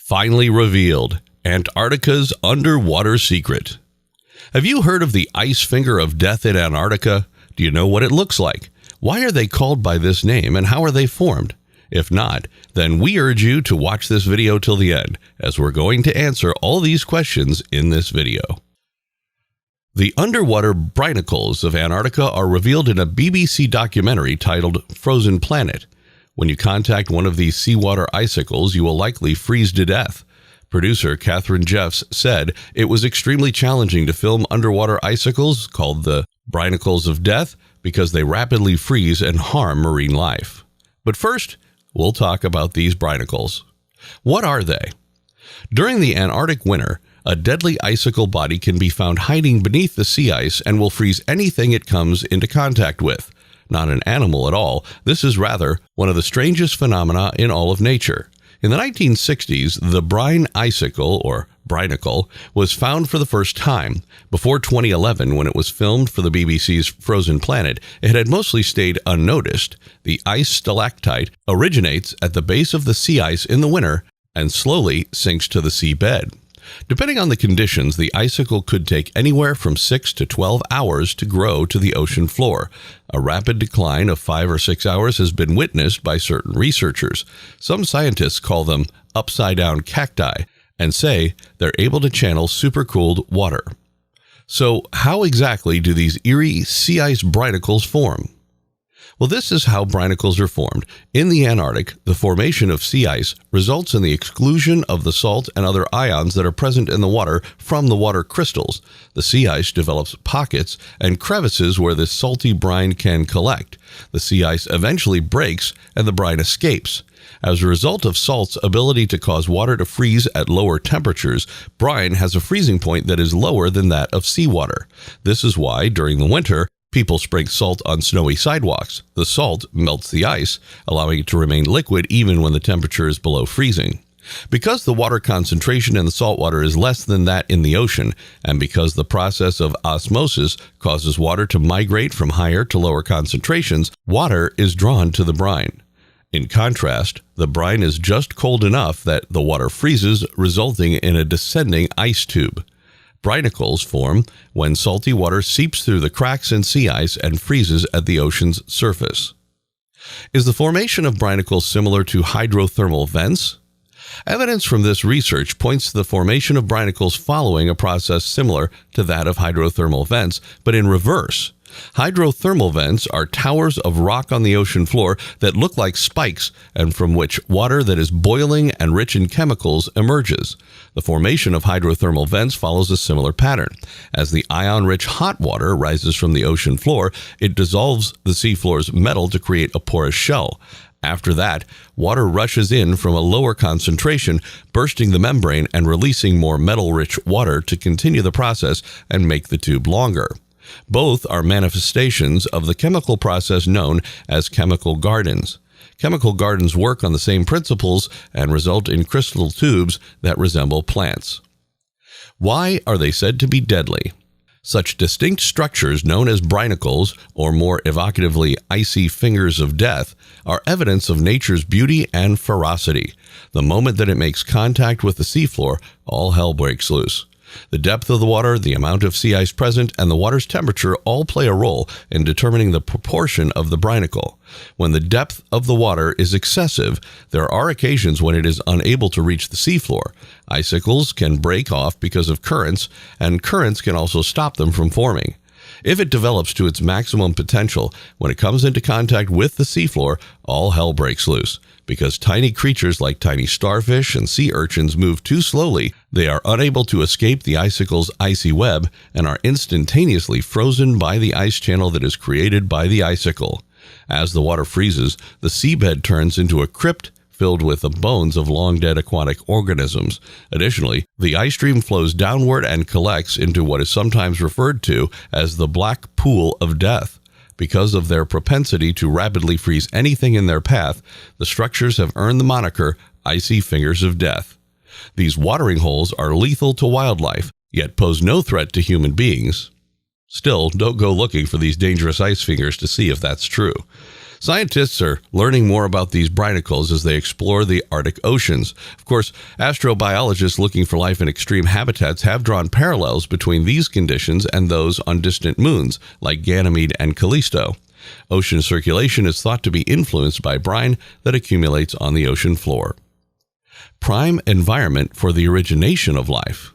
Finally revealed, Antarctica's underwater secret. Have you heard of the ice finger of death in Antarctica? Do you know what it looks like? Why are they called by this name, and how are they formed? If not, then we urge you to watch this video till the end, as we're going to answer all these questions in this video. The underwater brinicles of Antarctica are revealed in a BBC documentary titled Frozen Planet. When you contact one of these seawater icicles, you will likely freeze to death. Producer Catherine Jeffs said it was extremely challenging to film underwater icicles called the brinicles of death because they rapidly freeze and harm marine life. But first, we'll talk about these brinicles. What are they? During the Antarctic winter, a deadly icicle body can be found hiding beneath the sea ice and will freeze anything it comes into contact with. Not an animal at all, this is rather one of the strangest phenomena in all of nature. In the 1960s, the brine icicle, or brinicle, was found for the first time. Before 2011, when it was filmed for the BBC's Frozen Planet, it had mostly stayed unnoticed. The ice stalactite originates at the base of the sea ice in the winter and slowly sinks to the seabed. Depending on the conditions, the icicle could take anywhere from 6 to 12 hours to grow to the ocean floor. A rapid decline of 5 or 6 hours has been witnessed by certain researchers. Some scientists call them upside-down cacti and say they're able to channel supercooled water. So how exactly do these eerie sea ice brinicles form? Well, this is how brinicles are formed. In the Antarctic, the formation of sea ice results in the exclusion of the salt and other ions that are present in the water from the water crystals. The sea ice develops pockets and crevices where this salty brine can collect. The sea ice eventually breaks and the brine escapes. As a result of salt's ability to cause water to freeze at lower temperatures, brine has a freezing point that is lower than that of seawater. This is why, during the winter, people sprinkle salt on snowy sidewalks. The salt melts the ice, allowing it to remain liquid even when the temperature is below freezing. Because the water concentration in the salt water is less than that in the ocean, and because the process of osmosis causes water to migrate from higher to lower concentrations, water is drawn to the brine. In contrast, the brine is just cold enough that the water freezes, resulting in a descending ice tube. Brinicles form when salty water seeps through the cracks in sea ice and freezes at the ocean's surface. Is the formation of brinicles similar to hydrothermal vents? Evidence from this research points to the formation of brinicles following a process similar to that of hydrothermal vents, but in reverse. Hydrothermal vents are towers of rock on the ocean floor that look like spikes and from which water that is boiling and rich in chemicals emerges. The formation of hydrothermal vents follows a similar pattern. As the ion-rich hot water rises from the ocean floor, it dissolves the seafloor's metal to create a porous shell. After that, water rushes in from a lower concentration, bursting the membrane and releasing more metal-rich water to continue the process and make the tube longer. Both are manifestations of the chemical process known as chemical gardens. Chemical gardens work on the same principles and result in crystal tubes that resemble plants. Why are they said to be deadly? Such distinct structures known as brinicles, or more evocatively icy fingers of death, are evidence of nature's beauty and ferocity. The moment that it makes contact with the seafloor, all hell breaks loose. The depth of the water, the amount of sea ice present, and the water's temperature all play a role in determining the proportion of the brinicle. When the depth of the water is excessive, there are occasions when it is unable to reach the seafloor. Icicles can break off because of currents, and currents can also stop them from forming. If it develops to its maximum potential, when it comes into contact with the seafloor, all hell breaks loose. Because tiny creatures like tiny starfish and sea urchins move too slowly, they are unable to escape the icicle's icy web and are instantaneously frozen by the ice channel that is created by the icicle. As the water freezes, the seabed turns into a crypt filled with the bones of long-dead aquatic organisms. Additionally, the ice stream flows downward and collects into what is sometimes referred to as the black pool of death. Because of their propensity to rapidly freeze anything in their path, the structures have earned the moniker icy fingers of death. These watering holes are lethal to wildlife, yet pose no threat to human beings. Still, don't go looking for these dangerous ice fingers to see if that's true. Scientists are learning more about these brinicles as they explore the Arctic oceans. Of course, astrobiologists looking for life in extreme habitats have drawn parallels between these conditions and those on distant moons, like Ganymede and Callisto. Ocean circulation is thought to be influenced by brine that accumulates on the ocean floor. Prime environment for the origination of life.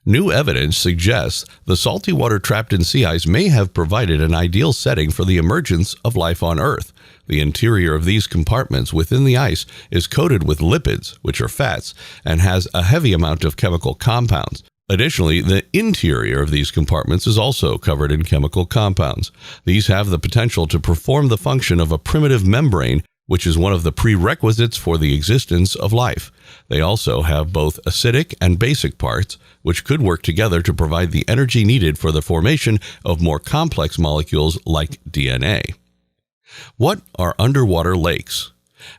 New evidence suggests the salty water trapped in sea ice may have provided an ideal setting for the emergence of life on Earth. The interior of these compartments within the ice is coated with lipids, which are fats, and has a heavy amount of chemical compounds. Additionally, the interior of these compartments is also covered in chemical compounds. These have the potential to perform the function of a primitive membrane, which is one of the prerequisites for the existence of life. They also have both acidic and basic parts, which could work together to provide the energy needed for the formation of more complex molecules like DNA. What are underwater lakes?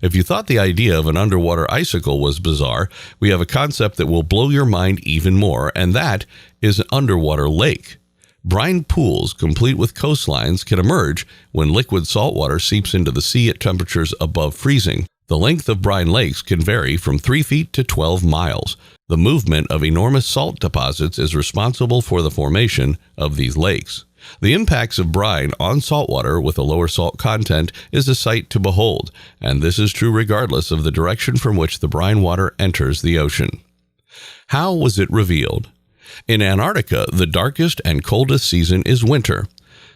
If you thought the idea of an underwater icicle was bizarre, we have a concept that will blow your mind even more, and that is an underwater lake. Brine pools, complete with coastlines, can emerge when liquid salt water seeps into the sea at temperatures above freezing. The length of brine lakes can vary from 3 feet to 12 miles. The movement of enormous salt deposits is responsible for the formation of these lakes. The impacts of brine on saltwater with a lower salt content is a sight to behold, and this is true regardless of the direction from which the brine water enters the ocean. How was it revealed? In Antarctica, the darkest and coldest season is winter.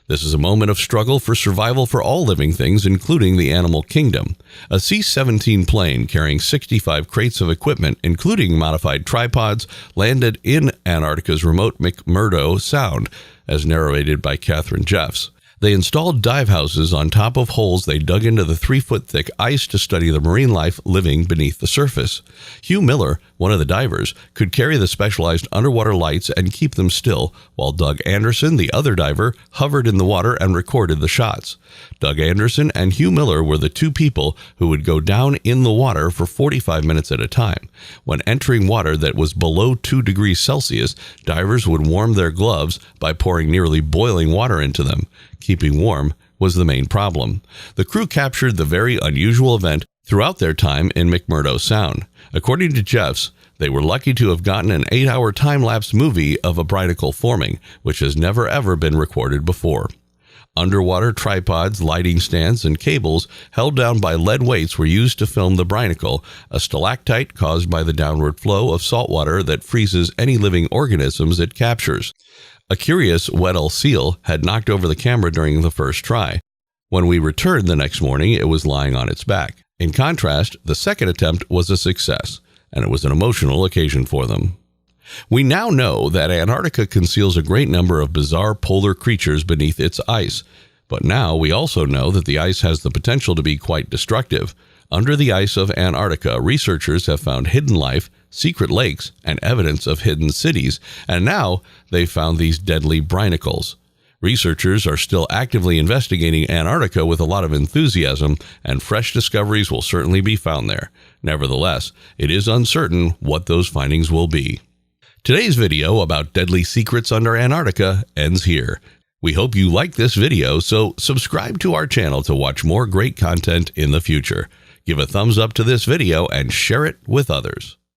This is a moment of struggle for survival for all living things, including the animal kingdom. A C-17 plane carrying 65 crates of equipment, including modified tripods, landed in Antarctica's remote McMurdo Sound, as narrated by Catherine Jeffs. They installed dive houses on top of holes they dug into the 3-foot-thick ice to study the marine life living beneath the surface. Hugh Miller, one of the divers, could carry the specialized underwater lights and keep them still, while Doug Anderson, the other diver, hovered in the water and recorded the shots. Doug Anderson and Hugh Miller were the two people who would go down in the water for 45 minutes at a time. When entering water that was below 2 degrees Celsius, divers would warm their gloves by pouring nearly boiling water into them. Keeping warm was the main problem. The crew captured the very unusual event throughout their time in McMurdo Sound. According to Jeffs, they were lucky to have gotten an 8-hour time-lapse movie of a brinicle forming, which has never ever been recorded before. Underwater tripods, lighting stands, and cables held down by lead weights were used to film the brinicle, a stalactite caused by the downward flow of salt water that freezes any living organisms it captures. A curious Weddell seal had knocked over the camera during the first try. When we returned the next morning, it was lying on its back. In contrast, the second attempt was a success, and it was an emotional occasion for them. We now know that Antarctica conceals a great number of bizarre polar creatures beneath its ice, but now we also know that the ice has the potential to be quite destructive. Under the ice of Antarctica, researchers have found hidden life, secret lakes, and evidence of hidden cities, and now they've found these deadly brinicles. Researchers are still actively investigating Antarctica with a lot of enthusiasm, and fresh discoveries will certainly be found there. Nevertheless, it is uncertain what those findings will be. Today's video about deadly secrets under Antarctica ends here. We hope you liked this video, so subscribe to our channel to watch more great content in the future. Give a thumbs up to this video and share it with others.